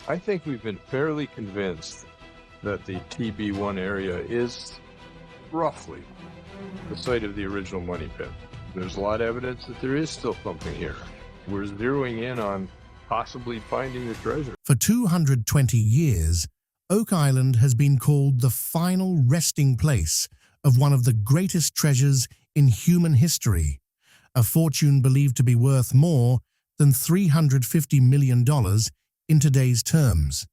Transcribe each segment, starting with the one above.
I think we've been fairly convinced that the TB1 area is roughly the site of the original money pit. There's a lot of evidence that there is still something here. We're zeroing in on possibly finding the treasure. For 220 years, Oak Island has been called the final resting place of one of the greatest treasures in human history, a fortune believed to be worth more than $350 million in today's terms.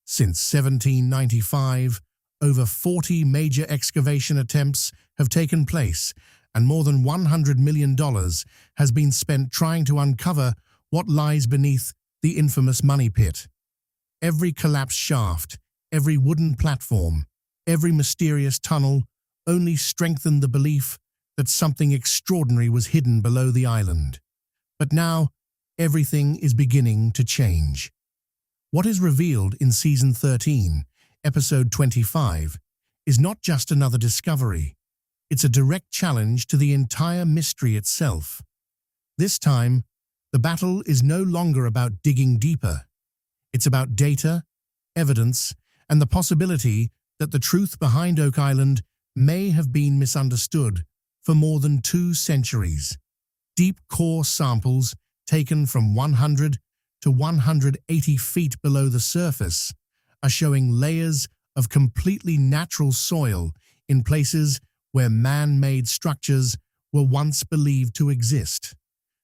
Since 1795, over 40 major excavation attempts have taken place, and more than $100 million has been spent trying to uncover what lies beneath the infamous money pit. Every collapsed shaft, every wooden platform, every mysterious tunnel only strengthened the belief that something extraordinary was hidden below the island. But now, everything is beginning to change. What is revealed in Season 13, Episode 25, is not just another discovery. It's a direct challenge to the entire mystery itself. This time, the battle is no longer about digging deeper. It's about data, evidence, and the possibility that the truth behind Oak Island may have been misunderstood for more than 2 centuries. Deep core samples taken from 100 to 180 feet below the surface are showing layers of completely natural soil in places where man-made structures were once believed to exist.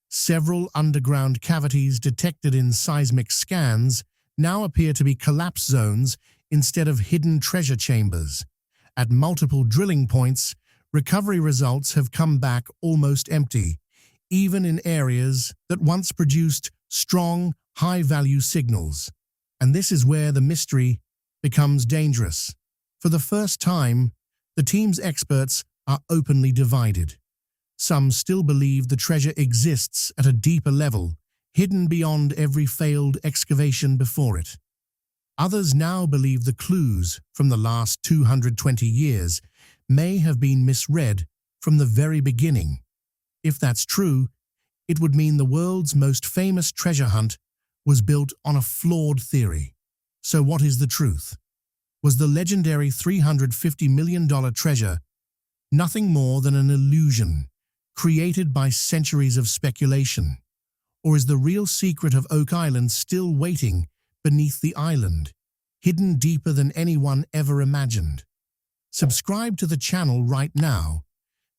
Several underground cavities detected in seismic scans now appear to be collapse zones instead of hidden treasure chambers. At multiple drilling points, recovery results have come back almost empty, even in areas that once produced strong, high-value signals. And this is where the mystery becomes dangerous. For the first time, the team's experts are openly divided. Some still believe the treasure exists at a deeper level, hidden beyond every failed excavation before it. Others now believe the clues from the last 220 years may have been misread from the very beginning. If that's true, it would mean the world's most famous treasure hunt was built on a flawed theory. So what is the truth? Was the legendary $350 million treasure nothing more than an illusion created by centuries of speculation? Or is the real secret of Oak Island still waiting beneath the island, hidden deeper than anyone ever imagined? Subscribe to the channel right now,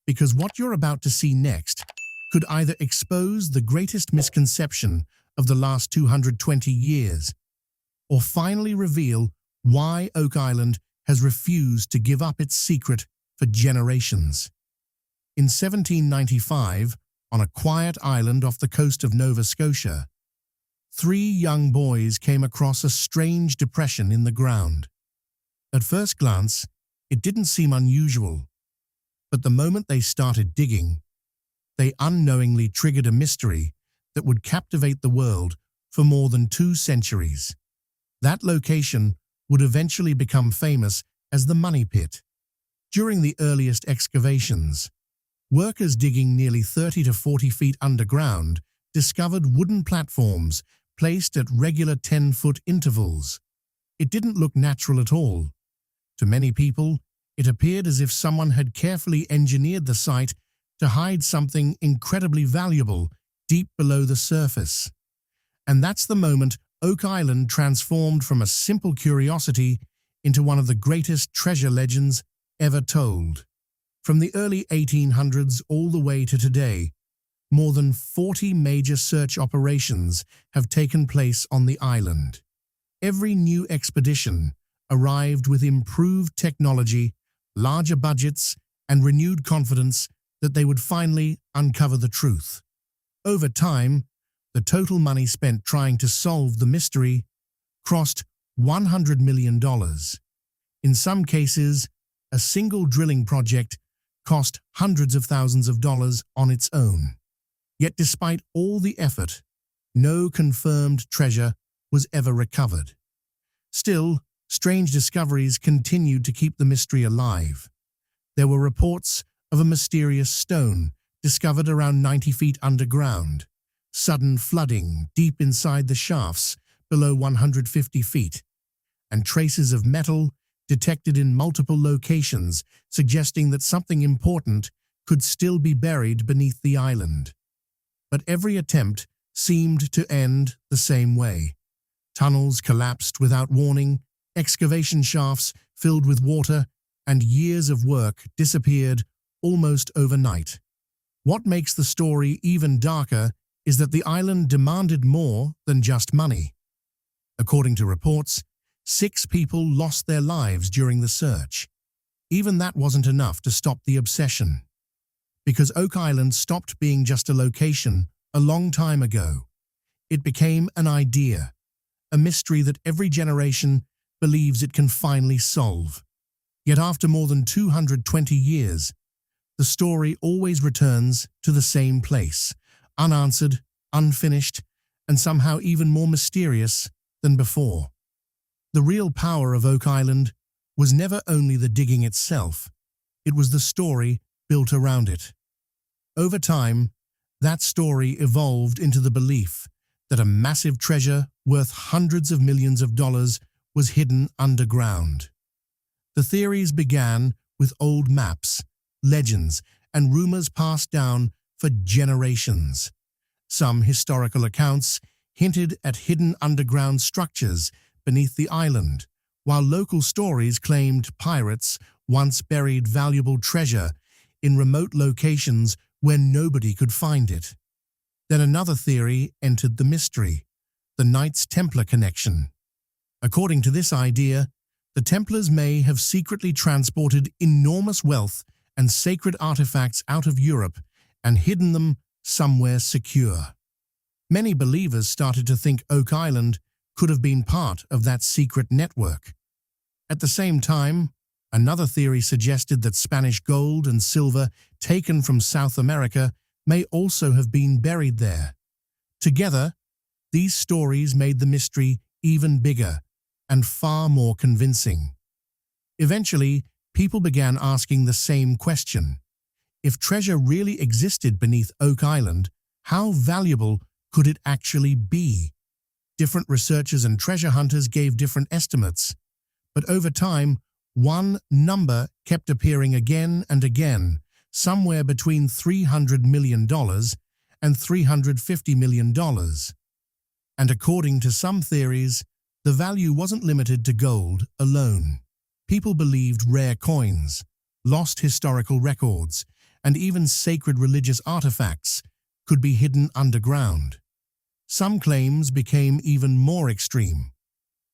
because what you're about to see next could either expose the greatest misconception of the last 220 years, or finally reveal why Oak Island has refused to give up its secret for generations. In 1795, on a quiet island off the coast of Nova Scotia, 3 young boys came across a strange depression in the ground. At first glance, it didn't seem unusual, but the moment they started digging, they unknowingly triggered a mystery that would captivate the world for more than 2 centuries. That location would eventually become famous as the Money Pit. During the earliest excavations, workers digging nearly 30 to 40 feet underground discovered wooden platforms placed at regular 10-foot intervals. It didn't look natural at all. To many people, it appeared as if someone had carefully engineered the site to hide something incredibly valuable deep below the surface. And that's the moment Oak Island transformed from a simple curiosity into one of the greatest treasure legends ever told. From the early 1800s all the way to today, more than 40 major search operations have taken place on the island. Every new expedition arrived with improved technology, larger budgets, and renewed confidence that they would finally uncover the truth. Over time, the total money spent trying to solve the mystery crossed $100 million. In some cases, a single drilling project cost hundreds of thousands of dollars on its own. Yet despite all the effort, no confirmed treasure was ever recovered. Still, strange discoveries continued to keep the mystery alive. There were reports of a mysterious stone discovered around 90 feet underground, sudden flooding deep inside the shafts below 150 feet, and traces of metal detected in multiple locations, suggesting that something important could still be buried beneath the island. But every attempt seemed to end the same way. Tunnels collapsed without warning, excavation shafts filled with water, and years of work disappeared almost overnight. What makes the story even darker is that the island demanded more than just money. According to reports, 6 people lost their lives during the search. Even that wasn't enough to stop the obsession. Because Oak Island stopped being just a location a long time ago, it became an idea, a mystery that every generation believes it can finally solve. Yet after more than 220 years, the story always returns to the same place, unanswered, unfinished, and somehow even more mysterious than before. The real power of Oak Island was never only the digging itself, it was the story built around it. Over time, that story evolved into the belief that a massive treasure worth hundreds of millions of dollars was hidden underground. The theories began with old maps, legends, and rumors passed down for generations. Some historical accounts hinted at hidden underground structures beneath the island, while local stories claimed pirates once buried valuable treasure in remote locations where nobody could find it. Then another theory entered the mystery, the Knights Templar connection. According to this idea, the Templars may have secretly transported enormous wealth and sacred artifacts out of Europe and hidden them somewhere secure. Many believers started to think Oak Island could have been part of that secret network. At the same time, another theory suggested that Spanish gold and silver taken from South America may also have been buried there. Together, these stories made the mystery even bigger and far more convincing. Eventually, people began asking the same question. If treasure really existed beneath Oak Island, how valuable could it actually be? Different researchers and treasure hunters gave different estimates, but over time, one number kept appearing again and again, somewhere between $300 million and $350 million. And according to some theories, the value wasn't limited to gold alone. People believed rare coins, lost historical records, and even sacred religious artifacts could be hidden underground. Some claims became even more extreme,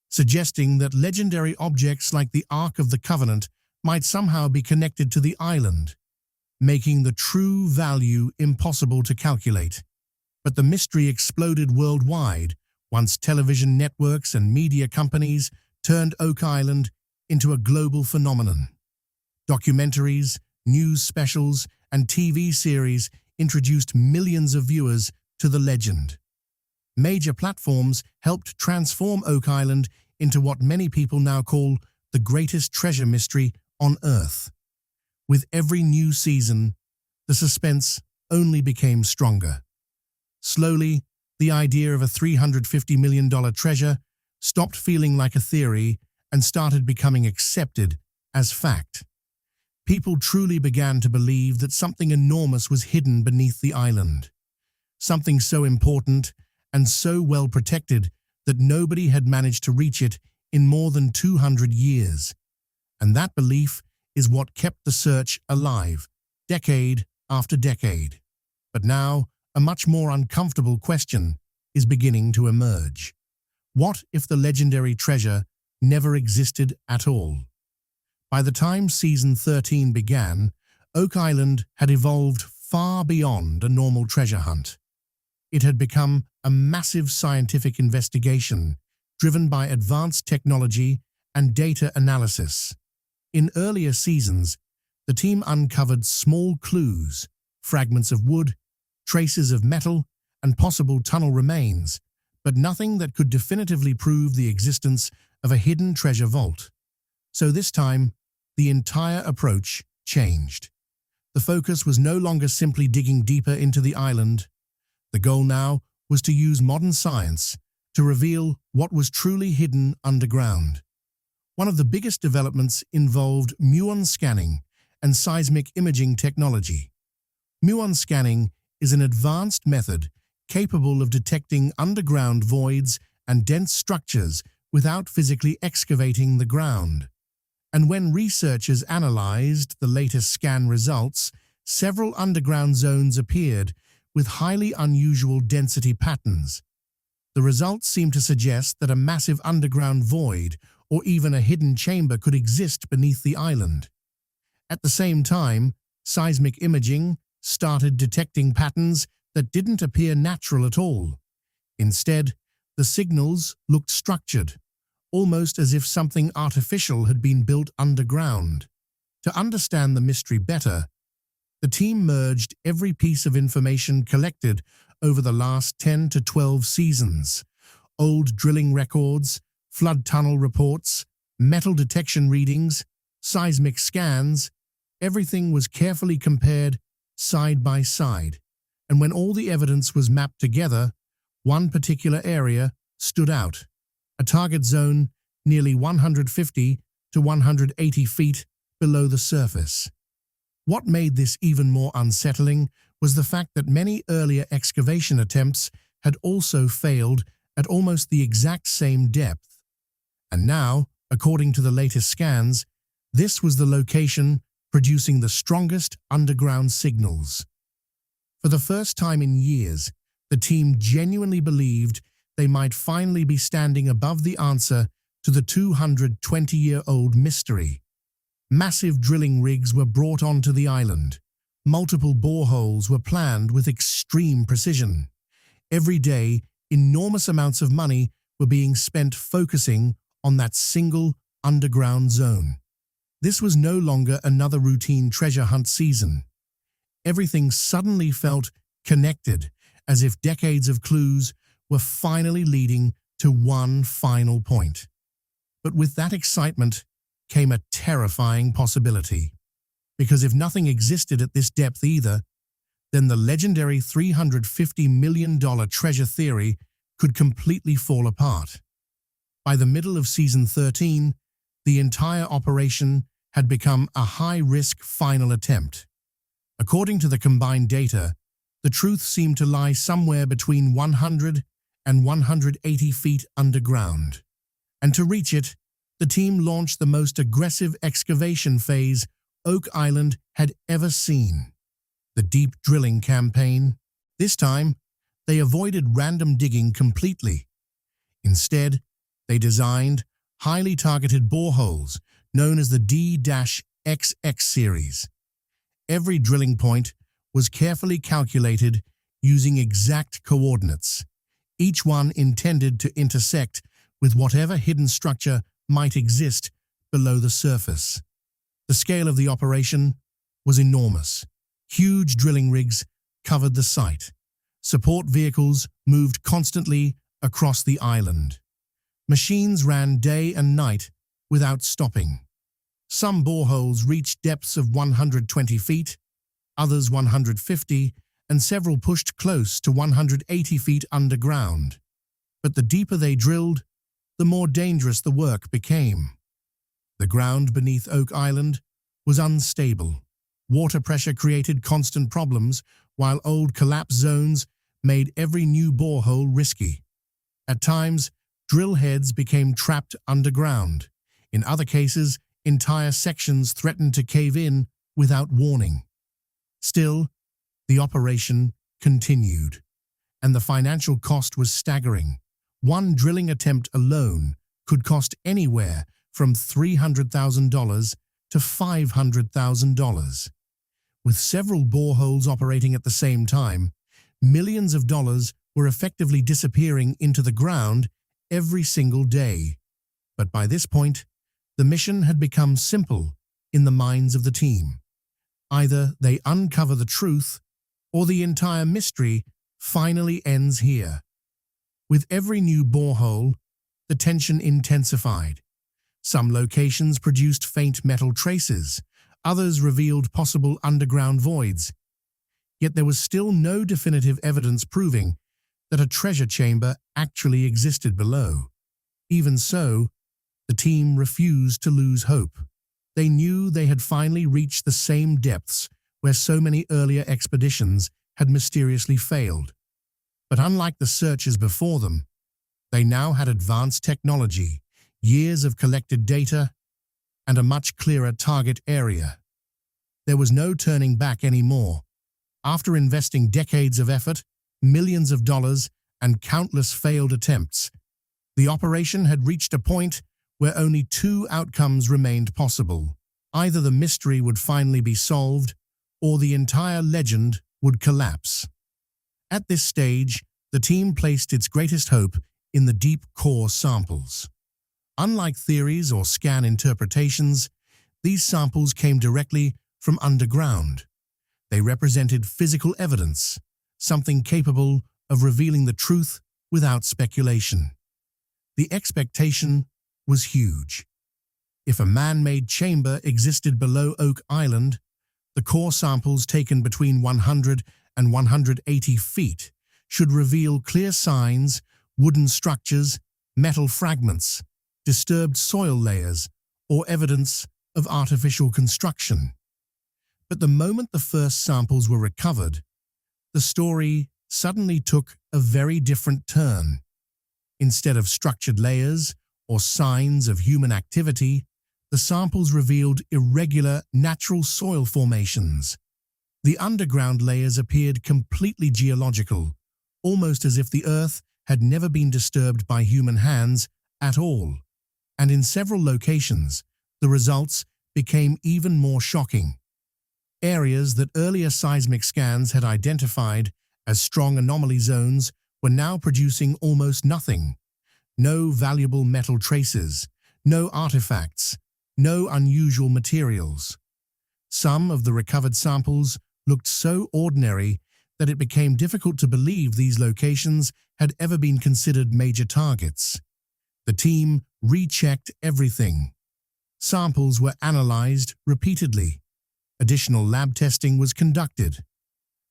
suggesting that legendary objects like the Ark of the Covenant might somehow be connected to the island, making the true value impossible to calculate. But the mystery exploded worldwide once television networks and media companies turned Oak Island into a global phenomenon. Documentaries, news specials, and TV series introduced millions of viewers to the legend. Major platforms helped transform Oak Island into what many people now call the greatest treasure mystery on Earth. With every new season, the suspense only became stronger. Slowly, the idea of a $350 million treasure stopped feeling like a theory and started becoming accepted as fact. People truly began to believe that something enormous was hidden beneath the island. Something so important and so well protected that nobody had managed to reach it in more than 200 years. And that belief is what kept the search alive, decade after decade. But now, a much more uncomfortable question is beginning to emerge. What if the legendary treasure never existed at all? By the time Season 13 began, Oak Island had evolved far beyond a normal treasure hunt. It had become a massive scientific investigation driven by advanced technology and data analysis. In earlier seasons, the team uncovered small clues, fragments of wood, traces of metal, and possible tunnel remains, but nothing that could definitively prove the existence of a hidden treasure vault. So this time, the entire approach changed. The focus was no longer simply digging deeper into the island. The goal now was to use modern science to reveal what was truly hidden underground. One of the biggest developments involved muon scanning and seismic imaging technology. Muon scanning is an advanced method capable of detecting underground voids and dense structures without physically excavating the ground. And when researchers analyzed the latest scan results, several underground zones appeared with highly unusual density patterns. The results seemed to suggest that a massive underground void or even a hidden chamber could exist beneath the island. At the same time, seismic imaging started detecting patterns that didn't appear natural at all. Instead, the signals looked structured, almost as if something artificial had been built underground. To understand the mystery better, the team merged every piece of information collected over the last 10 to 12 seasons: old drilling records, flood tunnel reports, metal detection readings, seismic scans. Everything was carefully compared side by side, and when all the evidence was mapped together, one particular area stood out: a target zone nearly 150 to 180 feet below the surface. What made this even more unsettling was the fact that many earlier excavation attempts had also failed at almost the exact same depth. And now, according to the latest scans, this was the location producing the strongest underground signals. For the first time in years, the team genuinely believed they might finally be standing above the answer to the 220-year-old mystery. Massive drilling rigs were brought onto the island. Multiple boreholes were planned with extreme precision. Every day, enormous amounts of money were being spent focusing on that single underground zone. This was no longer another routine treasure hunt season. Everything suddenly felt connected, as if decades of clues were finally leading to one final point. But with that excitement came a terrifying possibility. Because if nothing existed at this depth either, then the legendary $350 million treasure theory could completely fall apart. By the middle of Season 13, the entire operation had become a high-risk final attempt. According to the combined data, the truth seemed to lie somewhere between 100 and 180 feet underground. And to reach it, the team launched the most aggressive excavation phase Oak Island had ever seen: the deep drilling campaign. This time, they avoided random digging completely. Instead, they designed highly targeted boreholes known as the D-XX series. Every drilling point was carefully calculated using exact coordinates, each one intended to intersect with whatever hidden structure might exist below the surface. The scale of the operation was enormous. Huge drilling rigs covered the site. Support vehicles moved constantly across the island. Machines ran day and night without stopping. Some boreholes reached depths of 120 feet, others 150, and several pushed close to 180 feet underground. But the deeper they drilled, the more dangerous the work became. The ground beneath Oak Island was unstable. Water pressure created constant problems, while old collapse zones made every new borehole risky. At times, drill heads became trapped underground. In other cases, entire sections threatened to cave in without warning. Still, the operation continued, and the financial cost was staggering. One drilling attempt alone could cost anywhere from $300,000 to $500,000. With several boreholes operating at the same time, millions of dollars were effectively disappearing into the ground every single day. But by this point, the mission had become simple in the minds of the team. Either they uncover the truth, or the entire mystery finally ends here. With every new borehole, the tension intensified. Some locations produced faint metal traces, others revealed possible underground voids. Yet there was still no definitive evidence proving that a treasure chamber actually existed below. Even so, the team refused to lose hope. They knew they had finally reached the same depths where so many earlier expeditions had mysteriously failed. But unlike the searchers before them, they now had advanced technology, years of collected data, and a much clearer target area. There was no turning back anymore. After investing decades of effort, millions of dollars, and countless failed attempts, the operation had reached a point where only two outcomes remained possible. Either the mystery would finally be solved, or the entire legend would collapse. At this stage, the team placed its greatest hope in the deep core samples. Unlike theories or scan interpretations, these samples came directly from underground. They represented physical evidence, something capable of revealing the truth without speculation. The expectation was huge. If a man-made chamber existed below Oak Island, the core samples taken between 100 and 180 feet should reveal clear signs, wooden structures, metal fragments, disturbed soil layers, or evidence of artificial construction. But the moment the first samples were recovered, the story suddenly took a very different turn. Instead of structured layers or signs of human activity, the samples revealed irregular natural soil formations. The underground layers appeared completely geological, almost as if the earth had never been disturbed by human hands at all. And in several locations, the results became even more shocking. Areas that earlier seismic scans had identified as strong anomaly zones were now producing almost nothing. No valuable metal traces, no artifacts, no unusual materials. Some of the recovered samples looked so ordinary that it became difficult to believe these locations had ever been considered major targets. The team rechecked everything. Samples were analyzed repeatedly. Additional lab testing was conducted.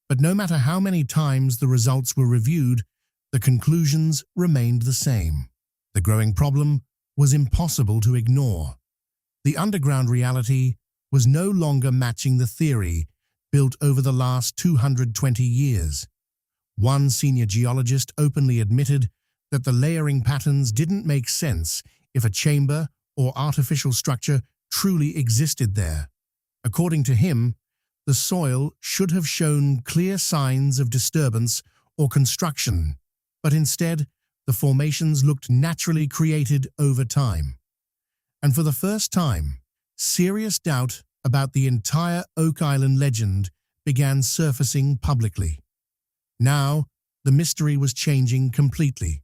But no matter how many times the results were reviewed, the conclusions remained the same. The growing problem was impossible to ignore. The underground reality was no longer matching the theory built over the last 220 years. One senior geologist openly admitted that the layering patterns didn't make sense if a chamber or artificial structure truly existed there. According to him, the soil should have shown clear signs of disturbance or construction, but instead, the formations looked naturally created over time. And for the first time, serious doubt about the entire Oak Island legend began surfacing publicly. Now, the mystery was changing completely.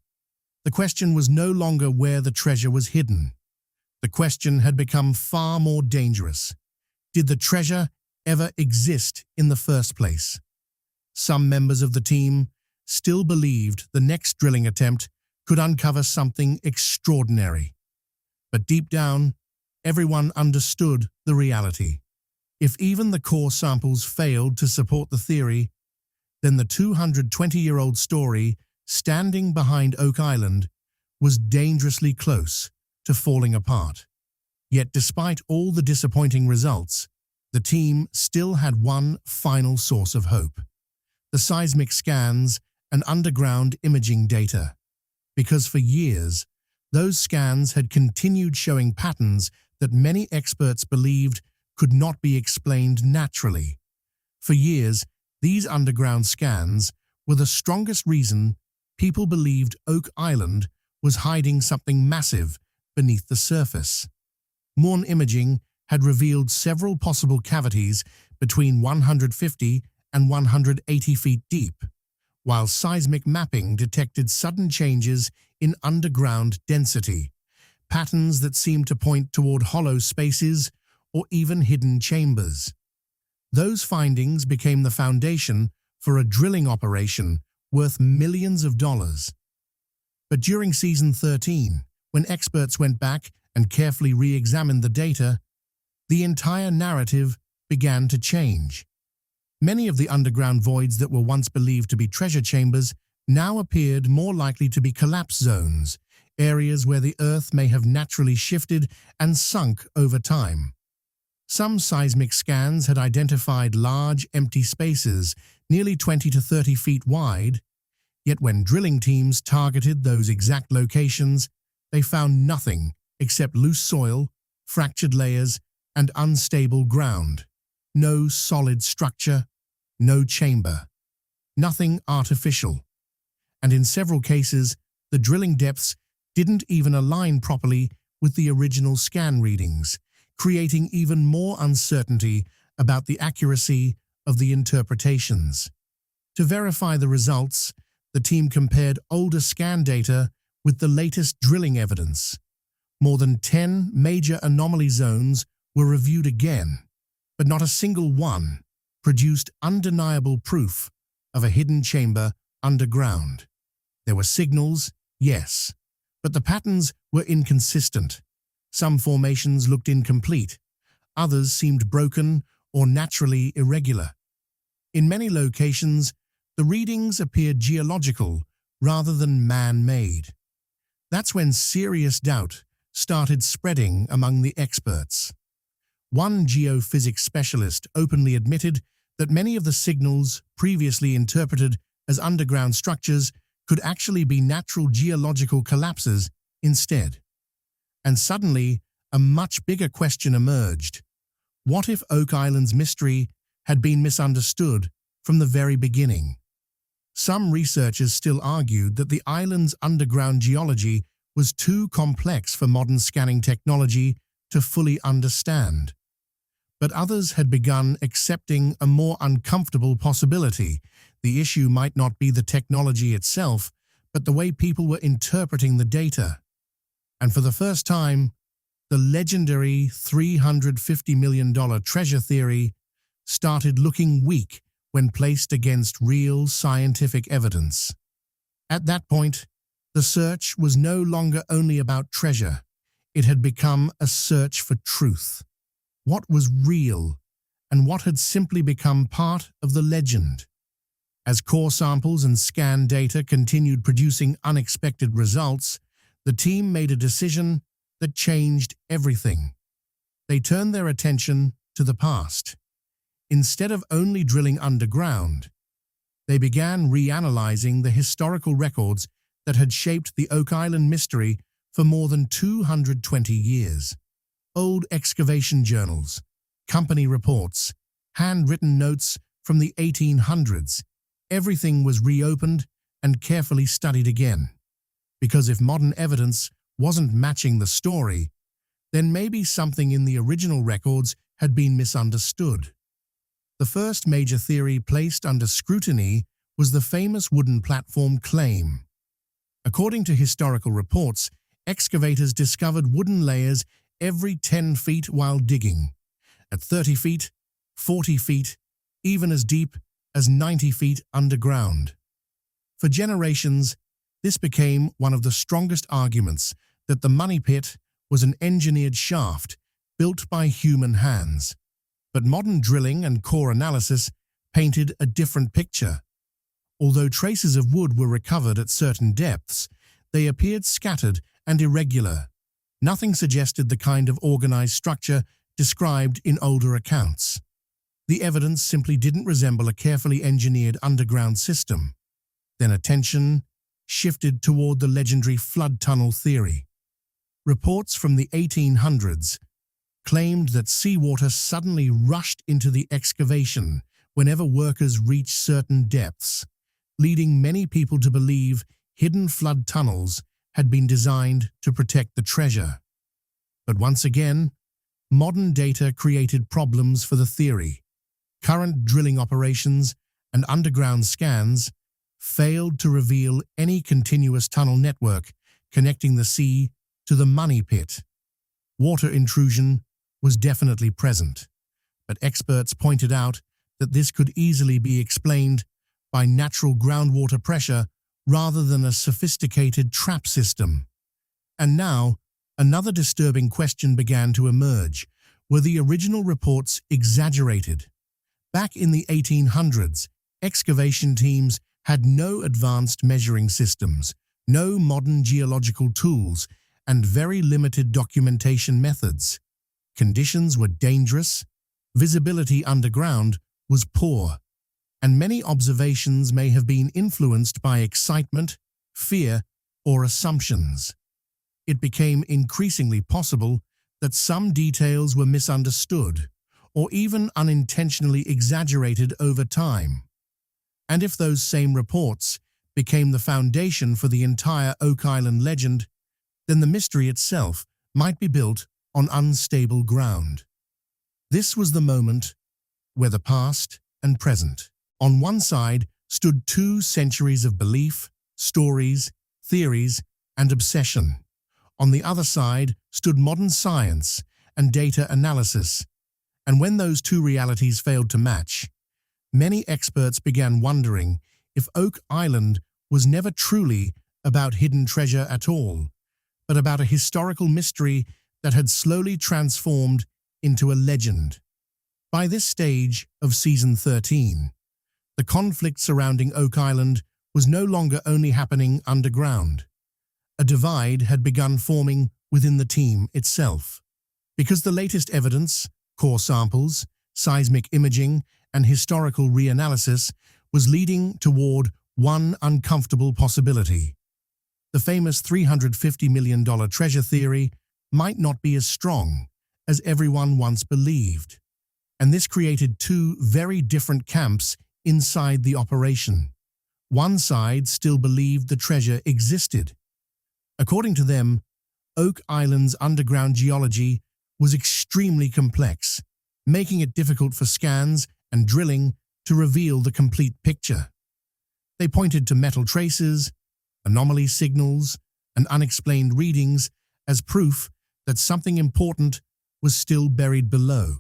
The question was no longer where the treasure was hidden. The question had become far more dangerous. Did the treasure ever exist in the first place? Some members of the team still believed the next drilling attempt could uncover something extraordinary. But deep down, everyone understood the reality. If even the core samples failed to support the theory, then the 220-year-old story standing behind Oak Island was dangerously close to falling apart. Yet despite all the disappointing results, the team still had one final source of hope: the seismic scans and underground imaging data. Because for years, those scans had continued showing patterns that many experts believed could not be explained naturally. For years, these underground scans were the strongest reason people believed Oak Island was hiding something massive beneath the surface. More imaging had revealed several possible cavities between 150 and 180 feet deep, while seismic mapping detected sudden changes in underground density, patterns that seemed to point toward hollow spaces or even hidden chambers. Those findings became the foundation for a drilling operation worth millions of dollars. But during Season 13, when experts went back and carefully re-examined the data, the entire narrative began to change. Many of the underground voids that were once believed to be treasure chambers now appeared more likely to be collapse zones, areas where the Earth may have naturally shifted and sunk over time. Some seismic scans had identified large, empty spaces, nearly 20 to 30 feet wide, yet when drilling teams targeted those exact locations, they found nothing except loose soil, fractured layers, and unstable ground. No solid structure, no chamber, nothing artificial. And in several cases, the drilling depths didn't even align properly with the original scan readings, creating even more uncertainty about the accuracy of the interpretations. To verify the results, the team compared older scan data with the latest drilling evidence. More than 10 major anomaly zones were reviewed again, but not a single one produced undeniable proof of a hidden chamber underground. There were signals, yes, but the patterns were inconsistent. Some formations looked incomplete, others seemed broken or naturally irregular. In many locations, the readings appeared geological rather than man-made. That's when serious doubt started spreading among the experts. One geophysics specialist openly admitted that many of the signals previously interpreted as underground structures could actually be natural geological collapses instead. And suddenly, a much bigger question emerged. What if Oak Island's mystery had been misunderstood from the very beginning? Some researchers still argued that the island's underground geology was too complex for modern scanning technology to fully understand. But others had begun accepting a more uncomfortable possibility. The issue might not be the technology itself, but the way people were interpreting the data. And for the first time, the legendary $350 million treasure theory started looking weak when placed against real scientific evidence. At that point, the search was no longer only about treasure. It had become a search for truth. What was real, and what had simply become part of the legend? As core samples and scan data continued producing unexpected results, the team made a decision that changed everything. They turned their attention to the past. Instead of only drilling underground, they began reanalyzing the historical records that had shaped the Oak Island mystery for more than 220 years. Old excavation journals, company reports, handwritten notes from the 1800s, everything was reopened and carefully studied again. Because if modern evidence wasn't matching the story, then maybe something in the original records had been misunderstood. The first major theory placed under scrutiny was the famous wooden platform claim. According to historical reports, excavators discovered wooden layers every 10 feet while digging, at 30 feet, 40 feet, even as deep as 90 feet underground. For generations, this became one of the strongest arguments that the money pit was an engineered shaft built by human hands. But modern drilling and core analysis painted a different picture. Although traces of wood were recovered at certain depths, they appeared scattered and irregular. Nothing suggested the kind of organized structure described in older accounts. The evidence simply didn't resemble a carefully engineered underground system. Then attention shifted toward the legendary flood tunnel theory. Reports from the 1800s claimed that seawater suddenly rushed into the excavation whenever workers reached certain depths, leading many people to believe hidden flood tunnels had been designed to protect the treasure. But once again, modern data created problems for the theory. Current drilling operations and underground scans failed to reveal any continuous tunnel network connecting the sea to the money pit. Water intrusion was definitely present, but experts pointed out that this could easily be explained by natural groundwater pressure rather than a sophisticated trap system. And now, another disturbing question began to emerge. Were the original reports exaggerated? Back in the 1800s, excavation teams had no advanced measuring systems, no modern geological tools, and very limited documentation methods. Conditions were dangerous, visibility underground was poor, and many observations may have been influenced by excitement, fear, or assumptions. It became increasingly possible that some details were misunderstood or even unintentionally exaggerated over time. And if those same reports became the foundation for the entire Oak Island legend, then the mystery itself might be built on unstable ground. This was the moment where the past and present, on one side, stood 2 centuries of belief, stories, theories, and obsession. On the other side stood modern science and data analysis. And when those 2 realities failed to match, many experts began wondering if Oak Island was never truly about hidden treasure at all, but about a historical mystery that had slowly transformed into a legend. By this stage of Season 13, the conflict surrounding Oak Island was no longer only happening underground. A divide had begun forming within the team itself, because the latest evidence, core samples, seismic imaging, and historical reanalysis was leading toward one uncomfortable possibility. The famous $350 million treasure theory might not be as strong as everyone once believed, and this created 2 very different camps inside the operation. One side still believed the treasure existed. According to them, Oak Island's underground geology was extremely complex, making it difficult for scans and drilling to reveal the complete picture. They pointed to metal traces, anomaly signals, and unexplained readings as proof that something important was still buried below.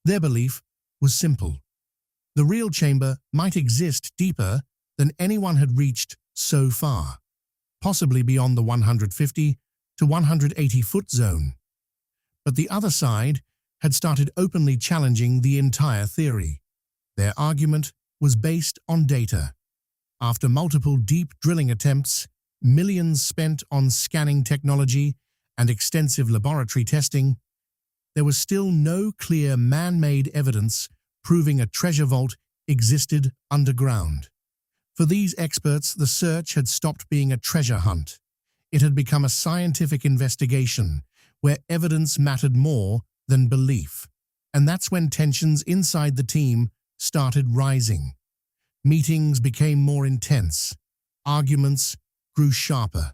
Their belief was simple. The real chamber might exist deeper than anyone had reached so far, possibly beyond the 150 to 180-foot zone. But the other side had started openly challenging the entire theory. Their argument was based on data. After multiple deep drilling attempts, millions spent on scanning technology, and extensive laboratory testing, there was still no clear man-made evidence proving a treasure vault existed underground. For these experts, the search had stopped being a treasure hunt. It had become a scientific investigation where evidence mattered more than belief. And that's when tensions inside the team started rising. Meetings became more intense. Arguments grew sharper.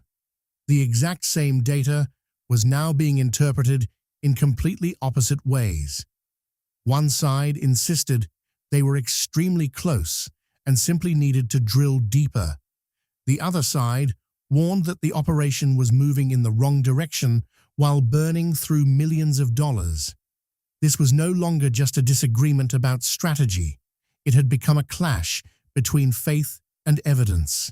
The exact same data was now being interpreted in completely opposite ways. One side insisted they were extremely close and simply needed to drill deeper. The other side warned that the operation was moving in the wrong direction while burning through millions of dollars. This was no longer just a disagreement about strategy. It had become a clash between faith and evidence.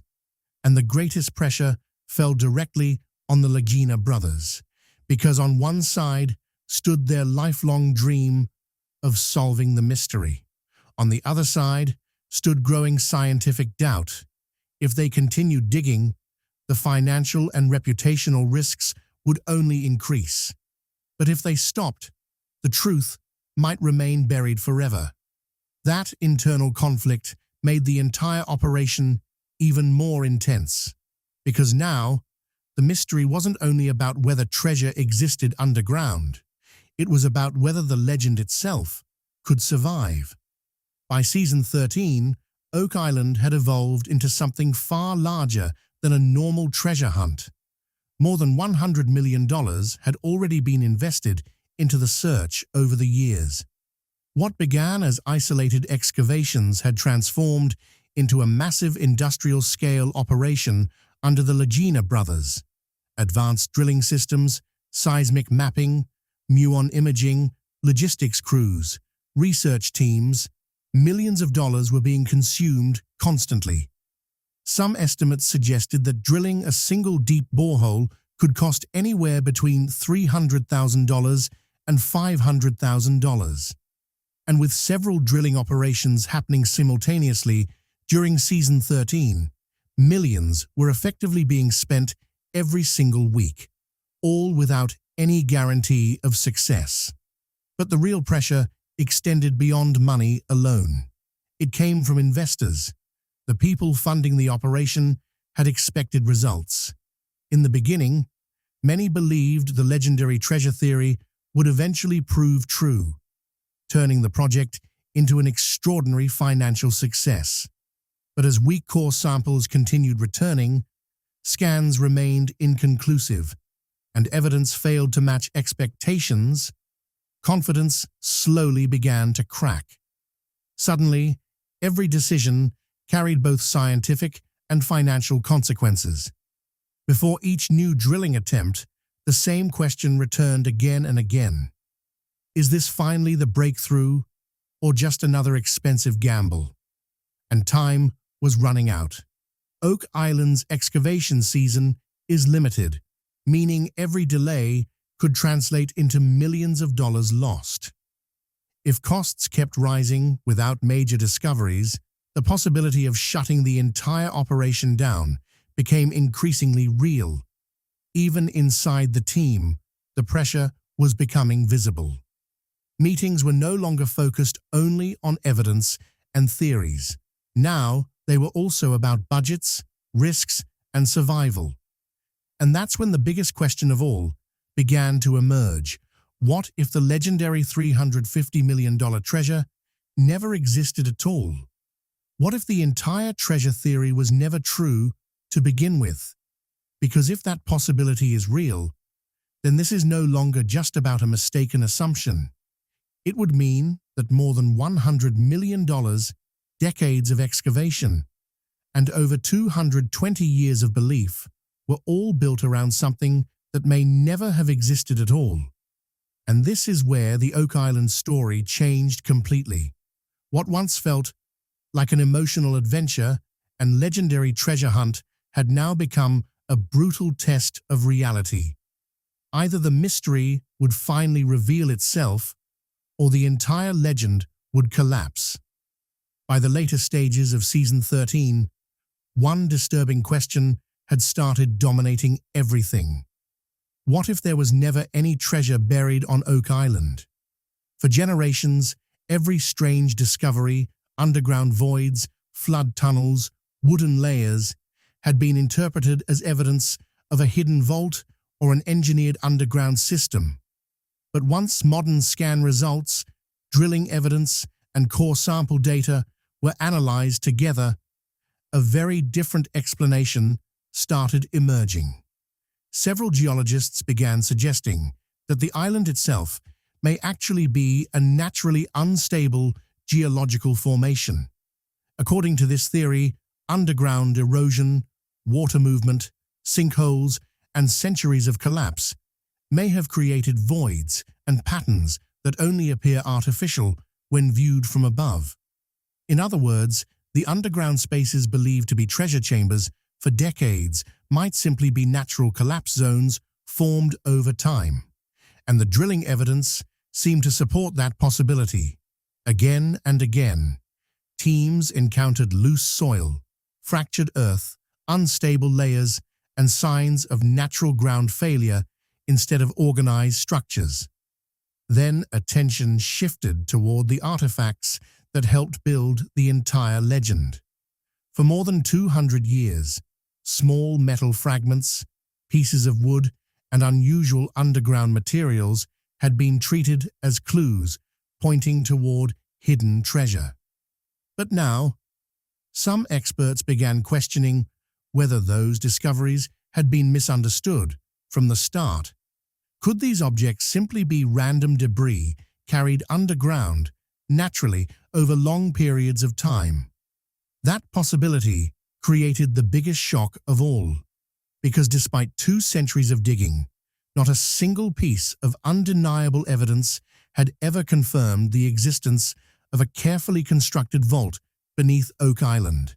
And the greatest pressure fell directly on the Lagina brothers, because on one side stood their lifelong dream of solving the mystery. On the other side stood growing scientific doubt. If they continued digging, the financial and reputational risks would only increase. But if they stopped, the truth might remain buried forever. That internal conflict made the entire operation even more intense, because now the mystery wasn't only about whether treasure existed underground, it was about whether the legend itself could survive. By season 13, Oak Island had evolved into something far larger than a normal treasure hunt. More than $100 million had already been invested into the search over the years. What began as isolated excavations had transformed into a massive industrial-scale operation under the Lagina brothers. Advanced drilling systems, seismic mapping, muon imaging, logistics crews, research teams, millions of dollars were being consumed constantly. Some estimates suggested that drilling a single deep borehole could cost anywhere between $300,000 and $500,000. And with several drilling operations happening simultaneously, During Season 13, millions were effectively being spent every single week, all without any guarantee of success. But the real pressure extended beyond money alone. It came from investors. The people funding the operation had expected results. In the beginning, many believed the legendary treasure theory would eventually prove true, turning the project into an extraordinary financial success. But as weak core samples continued returning, scans remained inconclusive, and evidence failed to match expectations. Confidence slowly began to crack. Suddenly, every decision carried both scientific and financial consequences. Before each new drilling attempt, the same question returned again and again. Is this finally the breakthrough, or just another expensive gamble? And time was running out. Oak Island's excavation season is limited, meaning every delay could translate into millions of dollars lost. If costs kept rising without major discoveries, the possibility of shutting the entire operation down became increasingly real. Even inside the team, the pressure was becoming visible. Meetings were no longer focused only on evidence and theories. Now, they were also about budgets, risks, and survival. And that's when the biggest question of all began to emerge. What if the legendary $350 million treasure never existed at all? What if the entire treasure theory was never true to begin with? Because if that possibility is real, then this is no longer just about a mistaken assumption. It would mean that more than $100 million, decades of excavation, and over 220 years of belief were all built around something that may never have existed at all. And this is where the Oak Island story changed completely. What once felt like an emotional adventure and legendary treasure hunt had now become a brutal test of reality. Either the mystery would finally reveal itself, or the entire legend would collapse. By the later stages of Season 13, one disturbing question had started dominating everything. What if there was never any treasure buried on Oak Island? For generations, every strange discovery, underground voids, flood tunnels, wooden layers, had been interpreted as evidence of a hidden vault or an engineered underground system. But once modern scan results, drilling evidence, and core sample data were analyzed together, a very different explanation started emerging. Several geologists began suggesting that the island itself may actually be a naturally unstable geological formation. According to this theory, underground erosion, water movement, sinkholes, and centuries of collapse may have created voids and patterns that only appear artificial when viewed from above. In other words, the underground spaces believed to be treasure chambers for decades might simply be natural collapse zones formed over time. And the drilling evidence seemed to support that possibility. Again and again, teams encountered loose soil, fractured earth, unstable layers, and signs of natural ground failure instead of organized structures. Then attention shifted toward the artifacts that helped build the entire legend. For more than 200 years, small metal fragments, pieces of wood, and unusual underground materials had been treated as clues pointing toward hidden treasure. But now, some experts began questioning whether those discoveries had been misunderstood from the start. Could these objects simply be random debris carried underground, naturally, over long periods of time? That possibility created the biggest shock of all, because despite 2 centuries of digging, not a single piece of undeniable evidence had ever confirmed the existence of a carefully constructed vault beneath Oak Island.